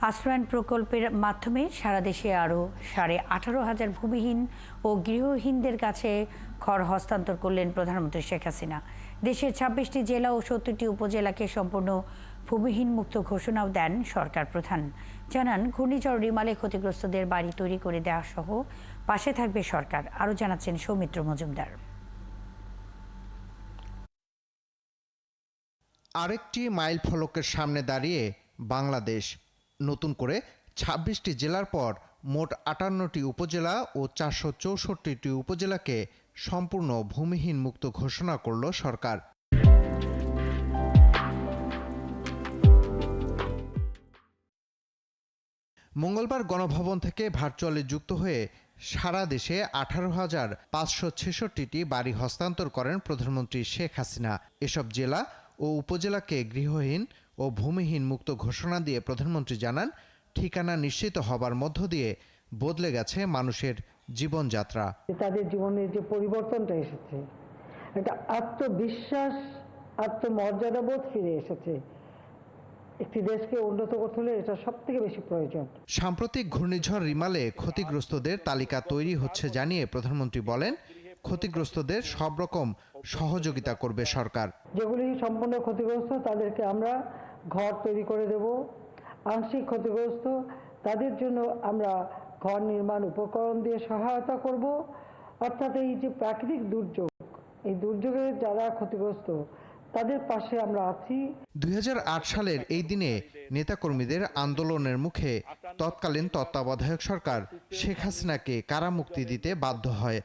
আশ্রয়ণ প্রকল্পের মাধ্যমে সারা দেশে আরও 18,500 ভূমিহীন ও গৃহহীনদের কাছে ঘর হস্তান্তর করলেন প্রধানমন্ত্রী শেখ হাসিনা। দেশের 26টি জেলা ও 70টি উপজেলাকে সম্পূর্ণ ভূমিহীন মুক্ত ঘোষণাও দেন সরকার প্রধান। জানান, ঘূর্ণিঝড় রিমালে ক্ষতিগ্রস্তদের বাড়ি তৈরি করে দেওয়া সহ পাশে থাকবে সরকার। আরও জানাচ্ছেন সৌমিত্র মজুমদার। আরেকটি মাইল ফলকের সামনে দাঁড়িয়ে বাংলাদেশ নতুন করে 26টি জেলার পর মোট 58টি উপজেলা ও 464টি উপজেলাকে সম্পূর্ণ ভূমিহীন মুক্ত ঘোষণা করল সরকার। মঙ্গলবার গণভবন থেকে ভার্চুয়ালি যুক্ত হয়ে সারা দেশে 18,566টি বাড়ি হস্তান্তর করেন প্রধানমন্ত্রী শেখ হাসিনা। এসব জেলা ও উপজেলাকে গৃহহীন ও ভূমিহীন মুক্ত ঘোষণা দিয়ে প্রধানমন্ত্রী জানান, ঠিকানা নিশ্চিত হবার মধ্য দিয়ে বদলে গেছে মানুষের জীবনযাত্রা। তাদের জীবনের যে পরিবর্তনটা এসেছে, একটা আত্মবিশ্বাস, আত্মমর্যাদাবোধ ফিরে এসেছে। একটি দেশকে উন্নত করতে হলে এটা সবথেকে বেশি প্রয়োজন। সাম্প্রতিক ঘূর্ণিঝড় রিমালে ক্ষতিগ্রস্তদের তালিকা তৈরি হচ্ছে জানিয়ে প্রধানমন্ত্রী বলেন, ক্ষতিগ্রস্তদের সব রকম সহযোগিতা করবে সরকার। যেগুলি সম্পূর্ণ ক্ষতিগ্রস্ত তাদেরকে আমরা ঘর তৈরি করে দেব। আংশিক ক্ষতিগ্রস্ত তাদের জন্য আমরা ঘর নির্মাণ উপকরণ দিয়ে সহায়তা করব। অর্থাৎ এই যে প্রাকৃতিক দুর্যোগ, এই দুর্যোগে যারা ক্ষতিগ্রস্ত তাদের পাশে আমরা আছি। 2008 সালের এই দিনে নেতাকর্মীদের আন্দোলনের মুখে তৎকালীন তত্ত্বাবধায়ক সরকার শেখ হাসিনাকে কারামুক্তি দিতে বাধ্য হয়।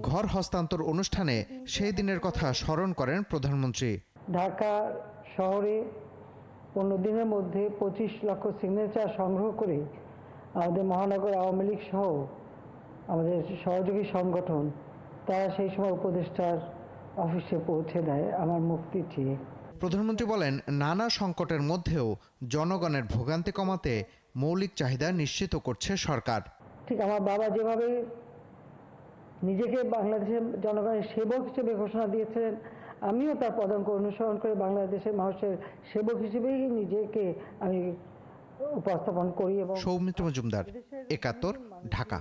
ঘর হস্তান্তর অনুষ্ঠানে সেই দিনের কথা স্মরণ করেন প্রধানমন্ত্রী। ঢাকা শহরে 15 দিনের মধ্যে 25 লক্ষ সিগনেচার সংগ্রহ করে আমাদের মহানগর আওয়ামী লীগ সহ আমাদের সহযোগী সংগঠন তারা সেই সময় উপদেষ্টার অফিসে পৌঁছে দেয় আমার মুক্তি চেয়ে। প্রধানমন্ত্রী বলেন, নানা সংকটের মধ্যেও জনগণের ভোগান্তি কমাতে মৌলিক চাহিদা নিশ্চিত করছে সরকার। ঠিক আমার বাবা যেভাবে নিজেকে বাংলাদেশের জনগণের সেবক হিসেবে ঘোষণা দিয়েছিলেন, আমিও তার পদাঙ্ক অনুসরণ করে বাংলাদেশের মানুষের সেবক হিসেবেই নিজেকে আমি উপস্থাপন করি। এবং সৌমিত্র মজুমদার, 71, ঢাকা।